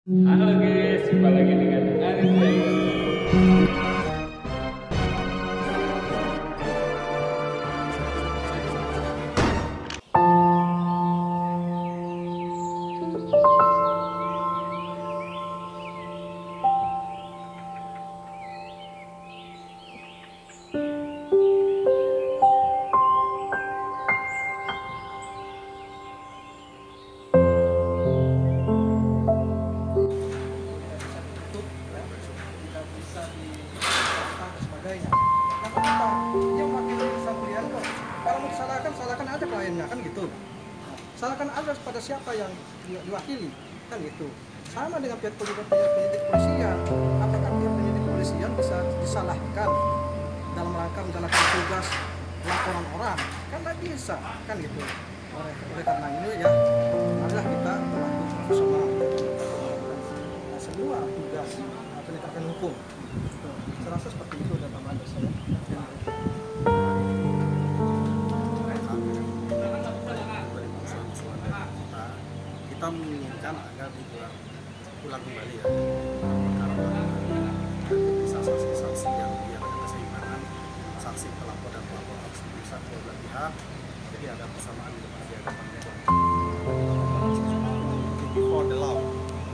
Halo guys, jumpa lagi dengan Arif Dani. Tidak bisa disalahkan dan sebagainya. Nah, kenapa? Dia mewakili sang klien kok. Kalau mau disalahkan, salahkan aja kliennya kan gitu. Salahkan aja pada siapa yang diwakili kan gitu. Sama dengan pihak penyidik polisian. Apakah pihak penyidik polisian bisa disalahkan dalam rangka menjalankan tugas laporan orang? Kan nggak bisa kan gitu. Oleh karena ini ya, marilah kita berlaku profesional semua tugas penegakan hukum. Saya rasa seperti itu dan tambahan dari saya. Kita menginginkan agar diulang kembali ya perkara bisa saksi-saksi yang biar ada keseimbangan, saksi pelapor dan pelapor harus bisa kedua belah pihak, jadi ada persamaan di hadapan hukum. Before the law,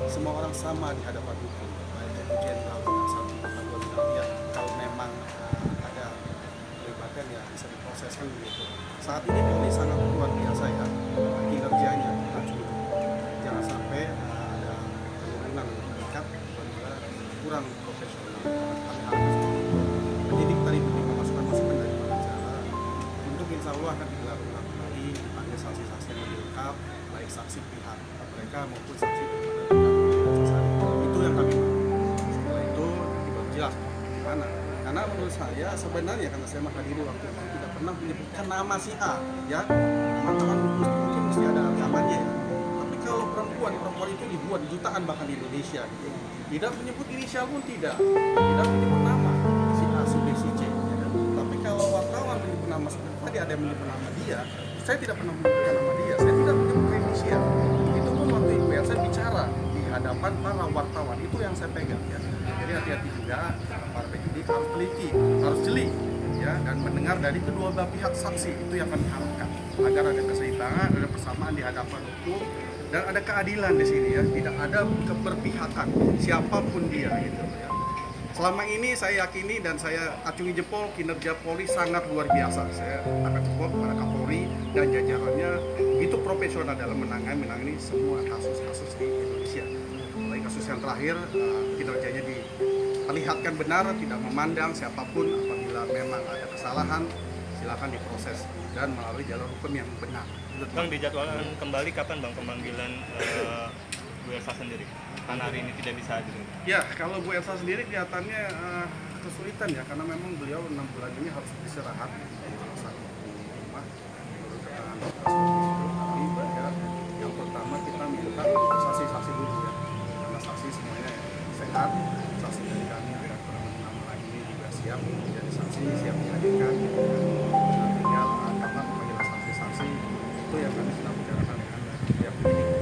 semua orang sama di hadapan hukum, baik itu jenderal dengan satu atau dua bidang pihak. Kalau memang ada keterlibatan ya bisa diproseskan begitu. Saat ini Polri sangat luar biasa ya kinerjanya. Jangan sampai ada penurunan meningkat apabila kurang profesional. Kami harus penyidik tadi memberikan masukan-masukan dari pengacara untuk insya Allah akan digelar ulang kembali panggil saksi-saksi yang lebih lengkap, baik saksi pihak mereka maupun saksi daripada pihak itu yang kami mau. Setelah itu diperjelas di mana. Karena menurut saya sebenarnya karena saya menghadiri waktu itu tidak pernah menyebutkan nama si A, ya teman-teman mungkin mesti ada rekamannya ya. Kalau perempuan itu dibuat jutaan bahkan di Indonesia gitu. Tidak menyebut inisial pun tidak menyebut nama si A, si B, si C ya. Tapi kalau wartawan menyebut nama seperti tadi ada yang menyebut nama dia, saya tidak pernah menyebutkan nama dia, saya tidak menyebut inisial. Itu pun waktu itu ya saya bicara di hadapan para wartawan, itu yang saya pegang ya. Jadi hati-hati juga para penyidik harus teliti, harus jeli ya, dan mendengar dari kedua belah pihak saksi. Itu yang kami harapkan agar ada keseimbangan, ada persamaan di hadapan hukum dan ada keadilan di sini ya, tidak ada keberpihakan siapapun dia gitu ya. Selama ini saya yakini dan saya acungi jempol kinerja Polri sangat luar biasa. Saya angkat jempol kepada Kapolri dan jajarannya itu profesional dalam menangani semua kasus-kasus di Indonesia. Baik kasus yang terakhir kinerjanya diperlihatkan benar, tidak memandang siapapun. Apabila memang ada kesalahan silakan diproses dan melalui jalur hukum yang benar. Bang, dijadwalkan kembali kapan Bang pemanggilan Bu Elsa sendiri? Karena hari ini tidak bisa hadir. Ya, kalau Bu Elsa sendiri kelihatannya kesulitan ya, karena memang beliau 6 bulan ini harus istirahat satu rumah. Menurut keterangan dokter seperti itu. Tapi ya, yang pertama kita minta saksi-saksi dulu ya, karena saksi semuanya sehat. Saksi dari kami ada kurang 6 lagi ini juga siap menjadi saksi, siap dihadirkan. Tinggal kapan pemanggilan saksi-saksi itu yang kami sedang bicarakan dengan pihak penyidik.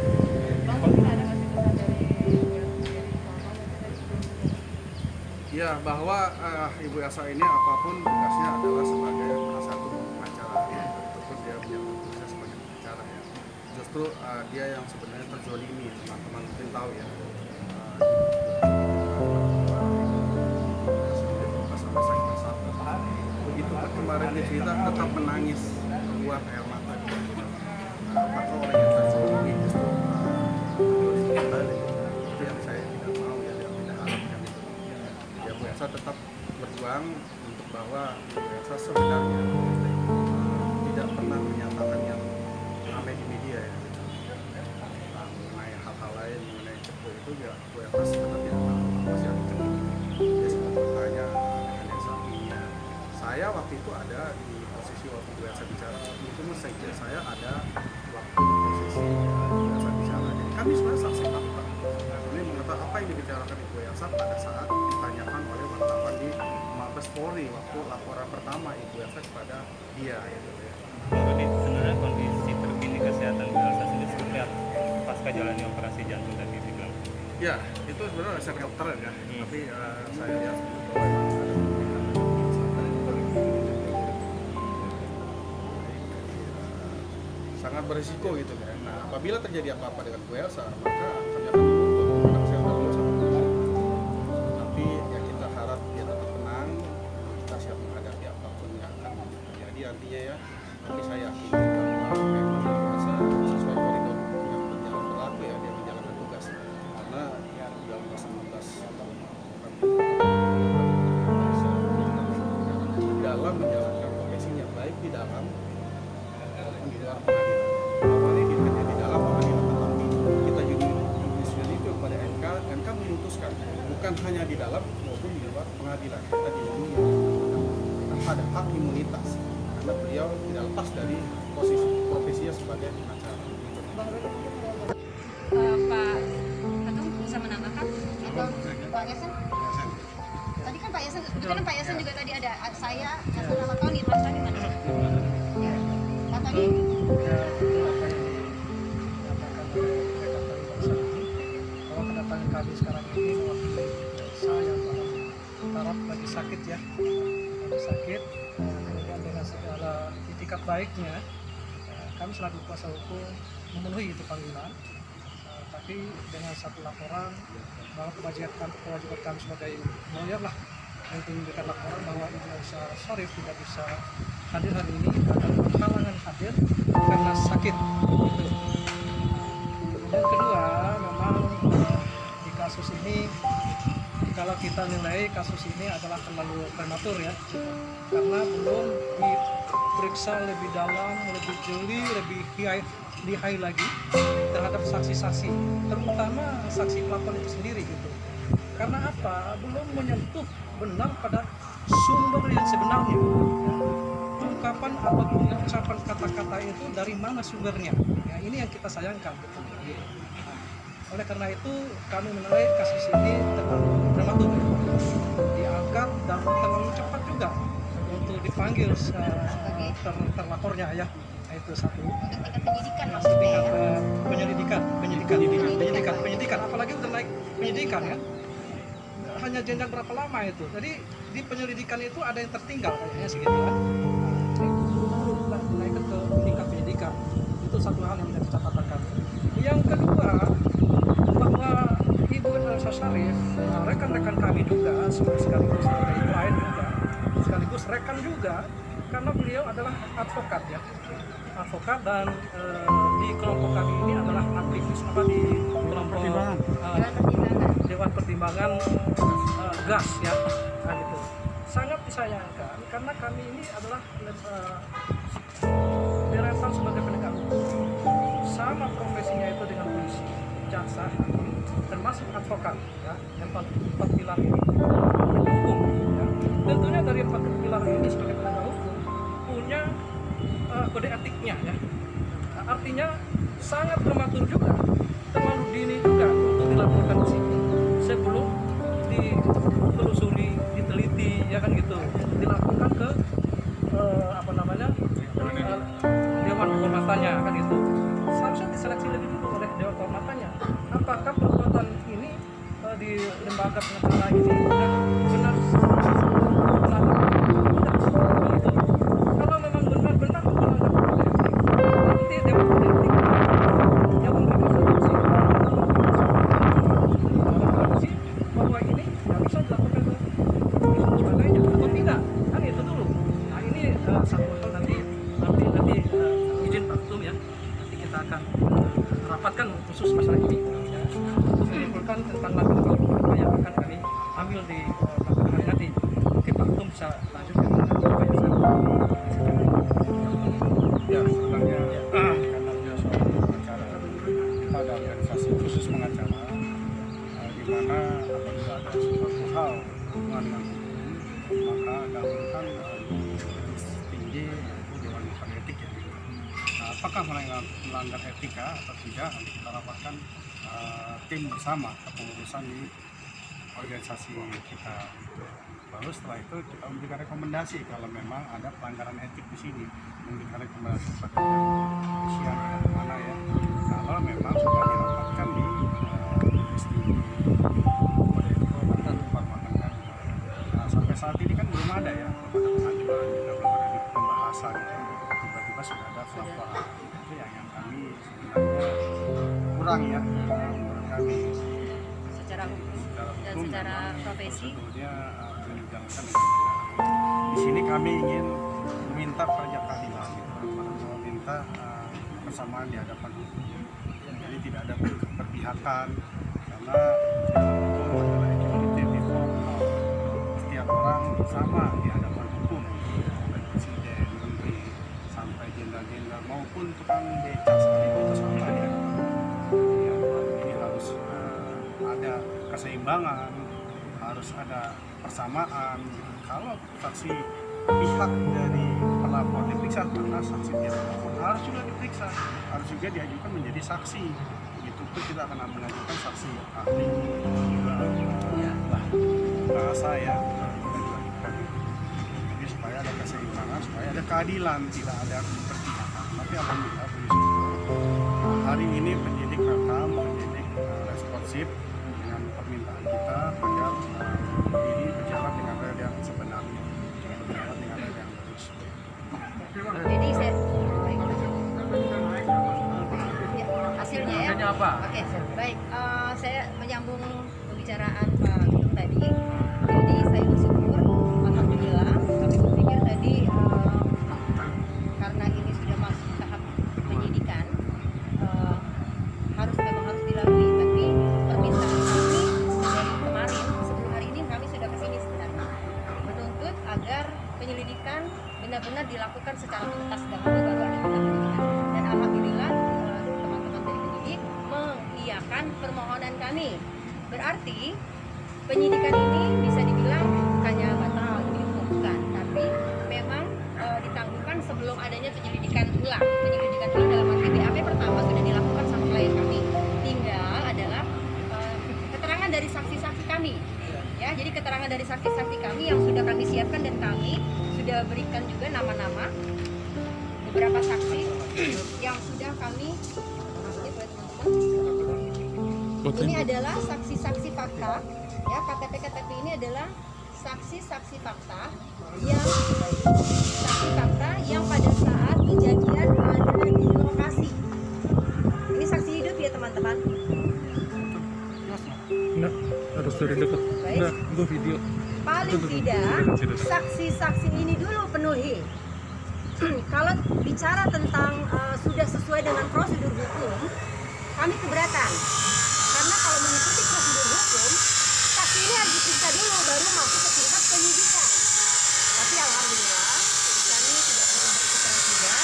Ya, bahwa Ibu Elsa ini apapun tugasnya adalah sebagai penasihat hukum pengacara ya. Itu pun dia punya tugasnya sebagai pengacara ya. Justru dia yang sebenarnya terzolimi, teman-teman mungkin tahu ya. Begitu kemarin dia cerita tetap menangis keluar air mata. Apakah orang yang terzolimi justru terzolimi kembali? Itu yang saya tidak mau ya, yang tidak harapkan itu. Ya Bu Elsa tetap berjuang untuk bahwa Bu Elsa sebenarnya tidak pernah menyatakan yang ramai di media ya. Mengenai hal-hal lain, mengenai cepu itu ya Bu Elsa sebenarnya tidak tahu apa sih yang cepu. Dia sempat bertanya dengan yang sampingnya. Saya waktu itu ada di posisi waktu Bu Elsa bicara, itu sekjen saya ada waktu di posisi Bu Elsa bicara. Jadi kami sebenarnya saksi fakta. Kami mengetahui apa yang dibicarakan Ibu Elsa pada saat ditanyakan oleh wartawan di Mabes Polri waktu laporan pertama Ibu Elsa kepada dia gitu ya. Jadi sebenarnya kondisi terkini kesehatan Bu Elsa sendiri seperti apa pasca jalani operasi jantung tadi dibilang? Ya, itu sebenarnya riset helikopter ya. Tapi saya lihat bahwa sangat berisiko gitu kan. Nah, apabila terjadi apa-apa dengan Bu Elsa, maka kami akan menuntut anak saya dulu sama polisi. Tapi ya kita harap dia tetap tenang, kita siap menghadapi apapun yang akan terjadi nantinya ya. Tapi saya yakin bahwa memang Bu Elsa sesuai koridor yang berlaku ya, dia menjalankan tugas. Karena ya dalam 19 tahun dalam menjalankan profesinya, baik di dalam maupun di luar pengadilan. Awalnya hanya di dalam pengadilan, tetapi kita judicial itu kepada MK memutuskan bukan hanya di dalam maupun di luar pengadilan. Kita dilindungi ada hak imunitas karena beliau tidak lepas dari posisi profesinya sebagai pengacara. Pak Ketum bisa menambahkan atau Pak Yasen? Tadi kan Pak Yasen, kebetulan Pak Yasen juga tadi ada saya sama Tony, Mas Tony mana? Ya, Pak Tony. Bahwa kedatangan kami sekarang ini mewakili saya bahwa taraf lagi sakit ya, lagi sakit, kemudian dengan segala itikat baiknya kami selaku kuasa hukum memenuhi itu panggilan. Tapi dengan satu laporan bahwa kewajiban kami sebagai lawyer lah untuk memberikan laporan bahwa Ibu Elsa Sharif tidak bisa hadir hari ini dan berhalangan hadir karena sakit. Gitu. Yang kedua, memang di kasus ini kalau kita nilai kasus ini adalah terlalu prematur ya, karena belum diperiksa lebih dalam, lebih jeli, lebih lihai lagi terhadap saksi-saksi, terutama saksi pelapor itu sendiri gitu. Karena apa? Belum menyentuh benar pada sumber yang sebenarnya. Ungkapan atau ucapan kata-kata itu dari mana sumbernya? Ya, ini yang kita sayangkan gitu. Oleh karena itu kami menilai kasus ini terlalu prematur, diangkat dan terlalu cepat juga untuk dipanggil terlapornya ya. Itu satu. Untuk tingkat penyidikan Masih maksudnya tingkat ya? penyidikan, apalagi udah naik penyidikan ya. Hanya jenjang berapa lama itu? Jadi di penyelidikan itu ada yang tertinggal kayaknya segitu kan. Nah, naik ke tingkat penyidikan. Itu satu hal yang menjadi catatan kami. Yang kedua, bahwa Ibu Elsa Sharif, rekan-rekan kami juga sekaligus sebagai klien juga, sekaligus rekan juga, karena beliau adalah advokat ya, advokat dan di kelompok kami ini adalah aktivis apa di kelompok Dewan Pertimbangan Gas ya, nah gitu. Sangat disayangkan karena kami ini adalah deretan sebagai penegak hukum, sama profesinya itu dengan polisi, jaksa, hakim, termasuk advokat ya, empat pilar ini hukum ya. Tentunya dari empat pilar ini sebagai penegak hukum punya kode etiknya ya. Artinya sangat prematur juga, terlalu dini juga untuk dilaporkan di sini sebelum ditelusuri, diteliti ya kan gitu, dilaporkan ke dewan kehormatannya kan gitu. Seharusnya diseleksi lebih dulu oleh dewan kehormatannya. Apakah perbuatan ini di lembaga pengacara ini sudah benar itu? Kalau memang benar-benar melanggar kode etik, nanti dewan kode etik yang memberikan sanksi bahwa ini nggak bisa dilakukan ke sebagainya atau tidak, kan itu dulu. Nah ini satu hal nanti izin Pak Ketum ya, nanti kita akan rapatkan khusus masalah ini ya, untuk menyimpulkan tentang langkah apa yang akan kami ambil di belakang hari nanti. Mungkin Pak Ketum bisa lanjutkan apa yang saya Ya, sebenarnya karena beliau seorang pengacara, kita ada organisasi khusus pengacara, di mana apabila ada sesuatu hal hubungan dengan hukum, maka gabungkan tinggi yaitu Dewan Kode Etik ya. Nah, apakah melanggar etika atau tidak, nanti kita rapatkan tim bersama kepengurusan di organisasi kita. Lalu setelah itu kita memberikan rekomendasi kalau memang ada pelanggaran etik di sini, memberikan rekomendasi kepada kepolisian mana ya. Kalau memang sudah dirapatkan di ada ya, belum ada pengajuan, juga belum ada di pembahasan. Tiba-tiba sudah ada fatwa. Itu yang kami sebenarnya kurang ya, menurut kami. Secara hukum dan secara profesi. Prosedurnya belum dijalankan dengan benar. Di sini kami ingin meminta pajak keadilan, meminta persamaan di hadapan hukum. Jadi tidak ada keberpihakan karena hukum adalah equality before law. Setiap orang sama di hadapan hukum, baik presiden, menteri, sampai jenderal-jenderal maupun tukang becak sekalipun itu sama di hadapan hukum. Ya, ini harus ada keseimbangan, harus ada persamaan. Kalau saksi pihak dari pelapor diperiksa, maka saksi pihak pelapor harus juga diperiksa, harus juga diajukan menjadi saksi. Begitu pun kita akan mengajukan saksi ahli juga bahasa ya, jadi supaya ada keseimbangan, supaya ada keadilan, tidak ada keberpihakan. Tapi alhamdulillah puji syukur hari ini penyidik rekam, penyidik responsif dengan permintaan kita agar ini berjalan dengan rel yang sebenarnya, berjalan dengan rel yang lurus. Jadi saya hasilnya ya. Hasilnya apa? Oke, baik. Saya menyambung pembicaraan Pak Gunung tadi. Jadi saya bersyukur, alhamdulillah. Kami berpikir tadi karena ini sudah masuk tahap penyidikan, memang harus dilalui. Tapi permintaan kami dari kemarin sebelum hari ini kami sudah kesini sebenarnya menuntut agar penyelidikan benar-benar dilakukan secara tuntas dan baru ada penyelidikan. Dan alhamdulillah teman-teman dari penyidik mengiyakan permohonan kami. Berarti penyidikan ini bisa dibilang bukannya batal, bukan, tapi memang ditangguhkan sebelum adanya penyelidikan ulang. Penyelidikan ulang dalam arti BAP pertama sudah dilakukan sama klien kami. Tinggal adalah keterangan dari saksi-saksi kami. Ya, jadi keterangan dari saksi-saksi kami yang sudah kami siapkan dan kami sudah berikan juga nama-nama beberapa saksi yang sudah kami ini adalah saksi-saksi fakta ya, KTP ini adalah saksi-saksi fakta yang pada saat kejadian ada di lokasi. Ini saksi hidup ya teman-teman. Enggak, harus dari dekat. Enggak, itu video. Paling tidak saksi-saksi ini dulu penuhi. Kalau bicara tentang sudah sesuai dengan prosedur hukum, kami keberatan. Karena kalau mengikuti prosedur hukum, saksi ini harus diperiksa dulu baru masuk ke tingkat penyidikan. Tapi alhamdulillah kami tidak perlu berketerangan juga.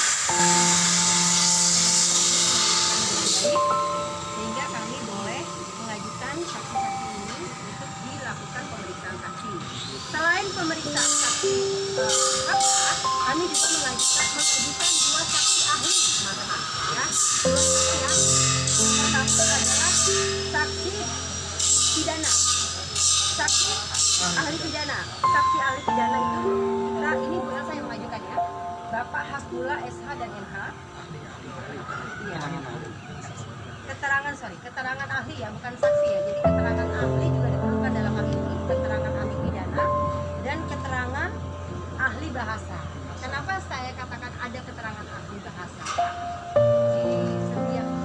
Sehingga kami boleh mengajukan saksi-saksi ini untuk dilakukan pemeriksaan saksi. Selain pemeriksaan saksi fakta, kami juga mengajukan dua saksi ahli, teman-teman. Ya, dua saksi ahli. Pertama adalah saksi pidana, saksi ahli pidana. Saksi ahli pidana itu ini Bu Elsa yang mengajukan ya, Bapak Hasbullah SH dan NH. Iya. Keterangan ahli ya, bukan saksi ya. Jadi keterangan ahli juga diperlukan dalam hal ini, keterangan ahli pidana dan keterangan ahli bahasa. Kenapa saya katakan ada keterangan ahli bahasa?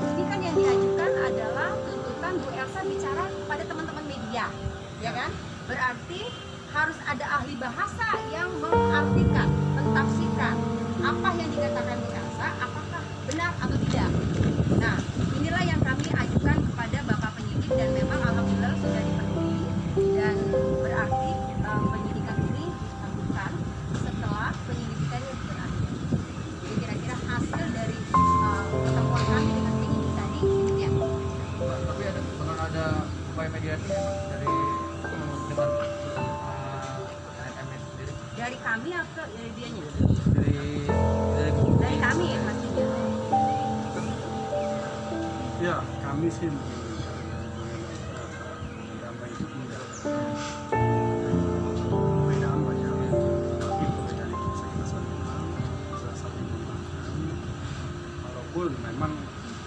Ini kan yang diajukan adalah tuntutan Bu Elsa bicara pada teman-teman media, ya kan? Berarti harus ada ahli bahasa yang mengartikan, mentafsirkan apa yang dikatakan Bu Elsa, apakah benar atau tidak. Nah, inilah yang kami ajukan kepada Bapak penyidik dan memang alhamdulillah sudah dipenuhi dan berarti penyidikan ini dilakukan setelah penyelidikannya berakhir. Jadi kira-kira hasil dari pertemuan kami dengan penyidik tadi demikian. Tapi ada upaya mediasi dari dengan NM sendiri. Dari kami atau dari dianya? Dari Kami ya pastinya. Ya, kami sih damai itu tidak. Perbedaan banyak, tapi perbedaan itu saya saling memaafkan. Walaupun memang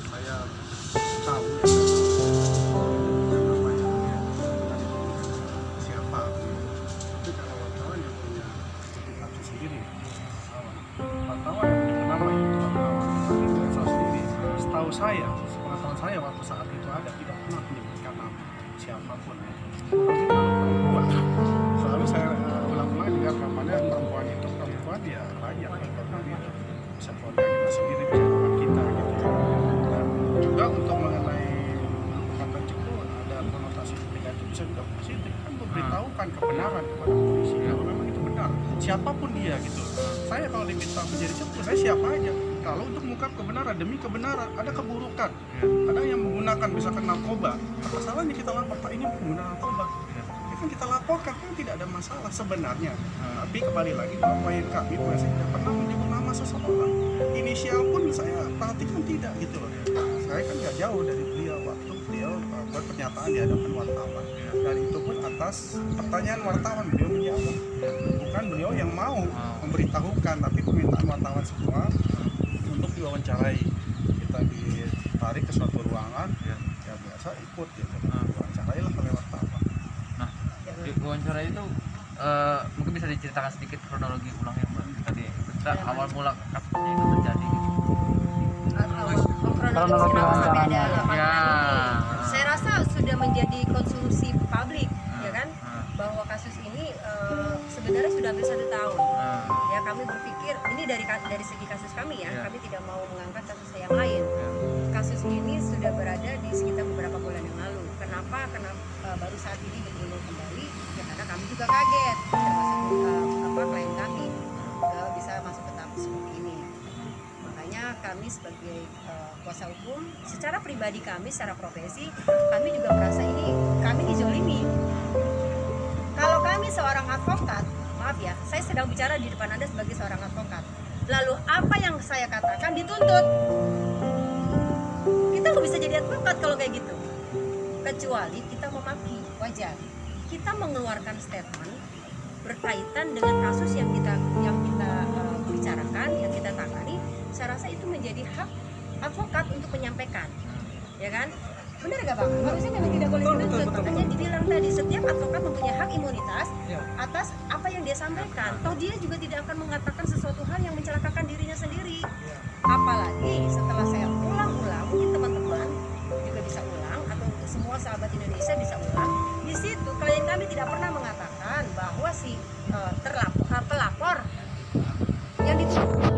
saya tahu namanya siapa, tapi kalau wartawan yang punya siapapun. Tapi kalau perempuan, selalu saya ulang-ulang juga kampanye perempuan itu perempuan ya banyak bisa keluarga kita sendiri, bisa teman kita gitu. Dan juga untuk mengenai kata itu ada konotasi negatif, bisa juga positif kan, memberitahukan kebenaran kepada polisi kalau memang itu benar, siapapun dia gitu. Saya kalau diminta menjadi saksi, saya siapa aja kalau untuk mengungkap kebenaran, demi kebenaran. Ada keburukan, ada yang menggunakan misalkan narkoba, apa salahnya kita lapor, Pak ini pengguna narkoba, ya kan kita laporkan, kan tidak ada masalah sebenarnya. Tapi kembali lagi bahwa klien kami polisi tidak pernah menyebut nama seseorang, inisial pun saya perhatikan tidak gitu loh. Saya kan nggak jauh dari beliau waktu beliau buat pernyataan di hadapan wartawan, dan itu pun atas pertanyaan wartawan beliau menjawab, bukan beliau yang mau memberitahukan, tapi permintaan wartawan semua untuk diwawancarai. Kita ditarik ke suatu ruangan, ya biasa ikut gitu, wawancarailah oleh wartawan. Nah, di wawancara itu mungkin bisa diceritakan sedikit kronologi ulangnya Mbak, tadi awal mula kasusnya itu terjadi gitu. Kronologi kenapa sampai ada Ya. Saya rasa sudah menjadi konsumsi publik, ya kan, bahwa kasus ini sebenarnya sudah hampir 1 tahun. Ya, kami berpikir ini dari segi kasus kami ya, kami tidak mau mengangkat kasus yang lain. Kasus ini sudah berada di sekitar beberapa bulan yang lalu. Kenapa baru saat ini bergulir kembali? Ya karena kami juga kaget, termasuk klien kami bisa masuk ke tahap seperti ini. Makanya kami sebagai kuasa hukum, secara pribadi kami, secara profesi, kami juga merasa ini kami dizolimi. Kalau kami seorang advokat, maaf ya, saya sedang bicara di depan Anda sebagai seorang advokat. Lalu apa yang saya katakan dituntut? Kita nggak bisa jadi advokat kalau kayak gitu. Kecuali kita memaki, wajar. Kita mengeluarkan statement berkaitan dengan kasus yang kita bicarakan, yang kita tangani. Saya rasa itu menjadi hak advokat untuk menyampaikan, ya kan? Benar nggak Bang? Harusnya memang tidak boleh dituntut. Makanya dibilang tadi setiap advokat mempunyai hak imunitas atas apa yang dia sampaikan. Toh dia juga tidak akan mengatakan sesuatu hal yang mencelakakan dirinya sendiri. Apalagi setelah saya ulang-ulang, mungkin teman-teman juga bisa ulang, atau semua sahabat Indonesia bisa ulang. Di situ klien kami tidak pernah mengatakan bahwa si pelapor yang dituntut.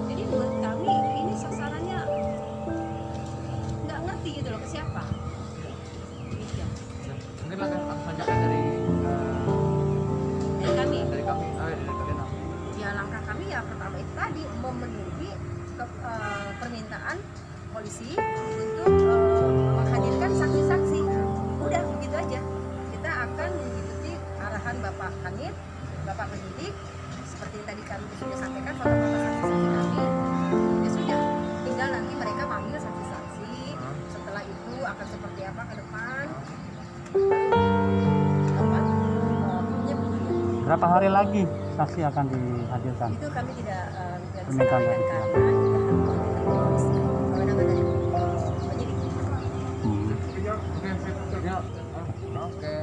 Jadi menurut kami ini sasarannya nggak ngerti gitu loh ke siapa. Mungkin akan lanjutkan dari kami. Dari kalian apa? Ya langkah kami ya pertama itu tadi memenuhi permintaan polisi untuk menghadirkan saksi-saksi. Udah begitu aja. Kita akan mengikuti arahan Bapak Kanit, Bapak Penyidik, seperti tadi kami sudah sampaikan foto-foto saksi-saksi kami. Ya sudah, tinggal nanti mereka panggil saksi-saksi. Setelah itu akan seperti apa ke depan? Berapa hari lagi saksi akan dihadirkan? Itu kami tidak bisa Permintaan sampaikan dari karena itu kewenangan dari penyidik. Oke.